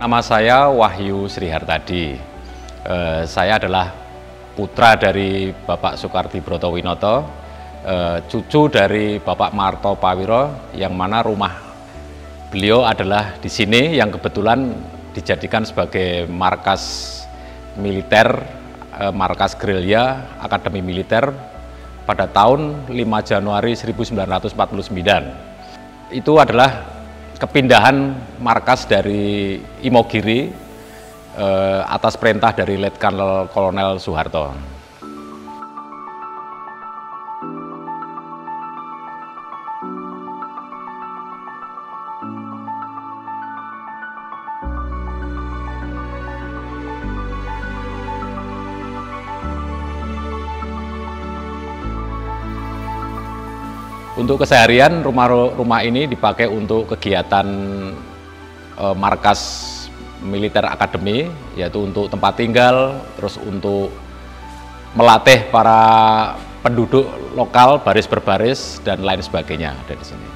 Nama saya Wahyu Srihartadi. Saya adalah putra dari Bapak Soekardi Brotowinoto, cucu dari Bapak Marto Pawiro, yang mana rumah beliau adalah di sini, yang kebetulan dijadikan sebagai markas militer, markas gerilya Akademi Militer pada tahun 5 Januari 1949. Itu adalah kepindahan markas dari Imogiri atas perintah dari Letnan Kolonel Soeharto. Untuk keseharian, rumah ini dipakai untuk kegiatan markas militer akademi, yaitu untuk tempat tinggal, terus untuk melatih para penduduk lokal baris berbaris dan lain sebagainya ada di sini.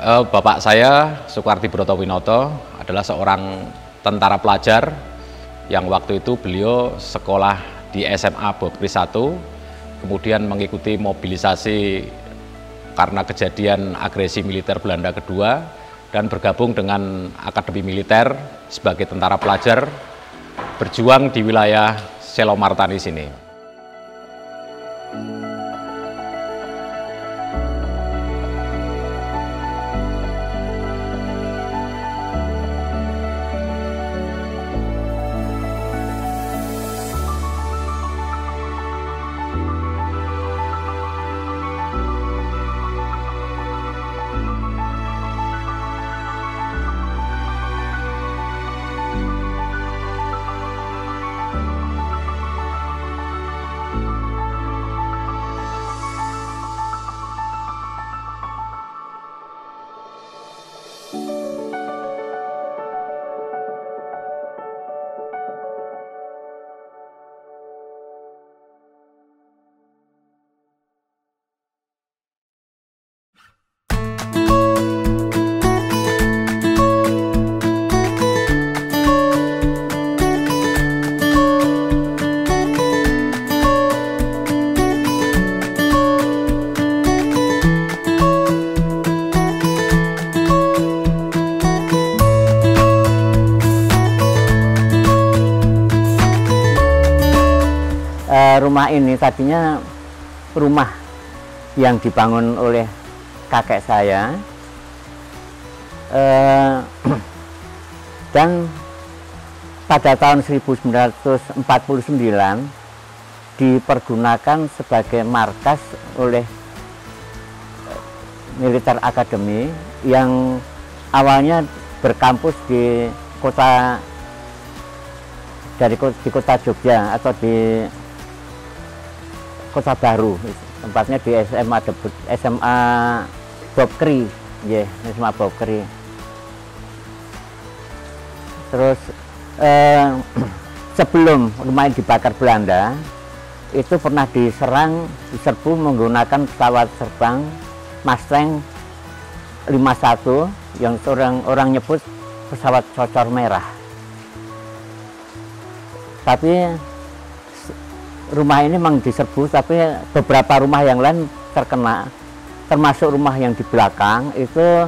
Bapak saya, Soekardi Brotowinoto, adalah seorang tentara pelajar yang waktu itu beliau sekolah di SMA Bobkri 1, kemudian mengikuti mobilisasi karena kejadian agresi militer Belanda kedua, dan bergabung dengan Akademi Militer sebagai tentara pelajar, berjuang di wilayah Selomartani sini. Rumah ini tadinya rumah yang dibangun oleh kakek saya, dan pada tahun 1949 dipergunakan sebagai markas oleh militer akademi yang awalnya berkampus di kota Jogja atau di Kota Baru, tempatnya di SMA Bobkri, ya, SMA Bobkri. Terus sebelum rumah ini dibakar Belanda, itu pernah diserbu menggunakan pesawat terbang Mustang 51 yang orang nyebut pesawat cocor merah. Tapi rumah ini memang diserbu, tapi beberapa rumah yang lain terkena, termasuk rumah yang di belakang itu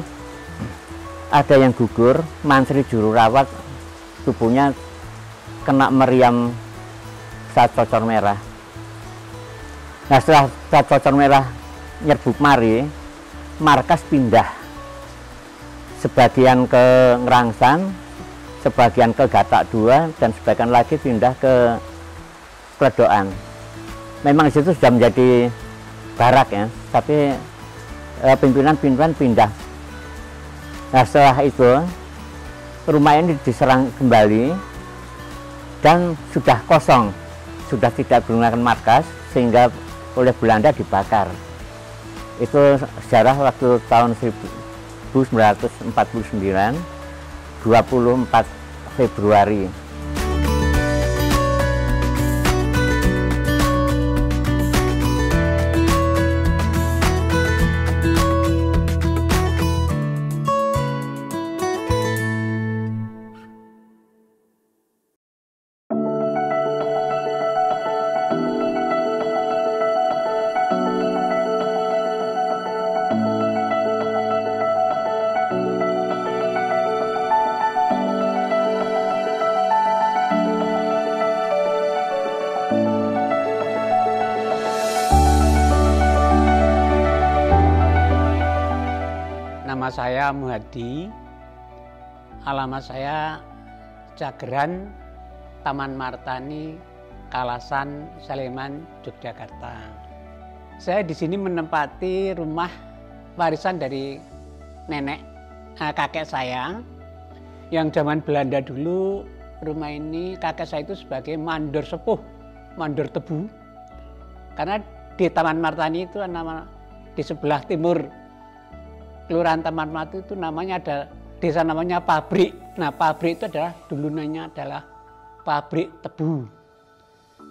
ada yang gugur, mantri juru rawat tubuhnya kena meriam pesawat cocor merah. Nah, setelah pesawat cocor merah nyerbu mari, markas pindah sebagian ke Ngerangsan, sebagian ke Gatak 2, dan sebagian lagi pindah ke Kledokan. Memang di situ sudah menjadi barak ya, tapi pimpinan-pimpinan pindah. Nah, setelah itu rumah ini diserang kembali dan sudah kosong, sudah tidak menggunakan markas, sehingga oleh Belanda dibakar. Itu sejarah waktu tahun 1949, 24 Februari. Nama saya Muhadi, alamat saya Cageran, Taman Martani, Kalasan, Sleman, Yogyakarta. Saya di sini menempati rumah warisan dari nenek kakek saya, yang zaman Belanda dulu rumah ini kakek saya itu sebagai mandor sepuh, mandor tebu. Karena di Taman Martani itu nama di sebelah timur Kelurahan Taman Martani itu namanya ada desa namanya Pabrik. Nah, pabrik itu adalah dulu namanya adalah pabrik tebu.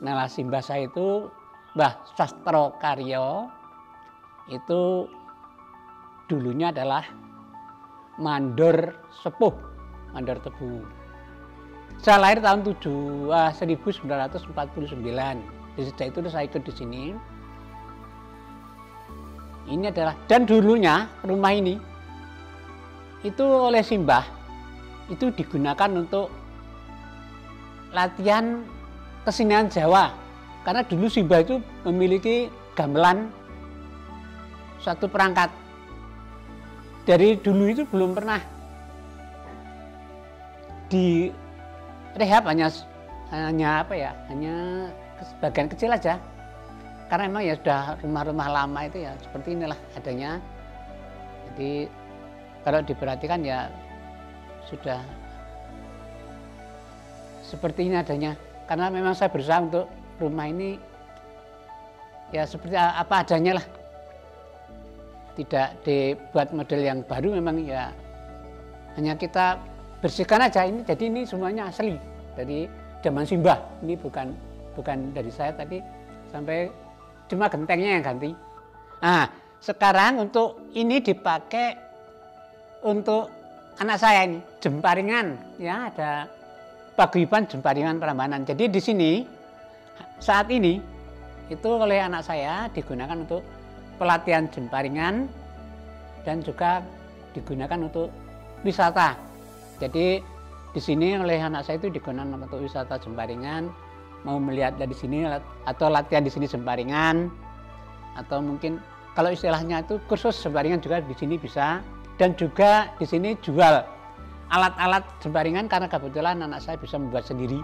Nah, simbah saya itu Mbah Sastro Karyo itu dulunya adalah mandor sepuh, mandor tebu. Saya lahir tahun 1949. Sejak itu saya ikut di sini. Ini adalah, dan dulunya rumah ini itu oleh simbah itu digunakan untuk latihan kesenian Jawa, karena dulu simbah itu memiliki gamelan satu perangkat. Dari dulu itu belum pernah direhab, hanya sebagian kecil aja. Karena memang ya sudah rumah-rumah lama itu ya seperti inilah adanya. Jadi kalau diperhatikan ya sudah seperti ini adanya. Karena memang saya berusaha untuk rumah ini ya seperti apa adanya lah. Tidak dibuat model yang baru, memang ya hanya kita bersihkan aja ini. Jadi ini semuanya asli dari zaman simbah. Ini bukan dari saya tadi, sampai cuma gentengnya yang ganti. Nah, sekarang untuk ini dipakai untuk anak saya ini, Jemparingan. Ya, ada paguyuban Jemparingan Prambanan. Jadi di sini saat ini itu oleh anak saya digunakan untuk pelatihan Jemparingan dan juga digunakan untuk wisata. Jadi di sini oleh anak saya itu digunakan untuk wisata Jemparingan. Mau melihat dari sini atau latihan di sini Jemparingan, atau mungkin kalau istilahnya itu kursus Jemparingan juga di sini bisa. Dan juga di sini jual alat-alat Jemparingan karena kebetulan anak saya bisa membuat sendiri.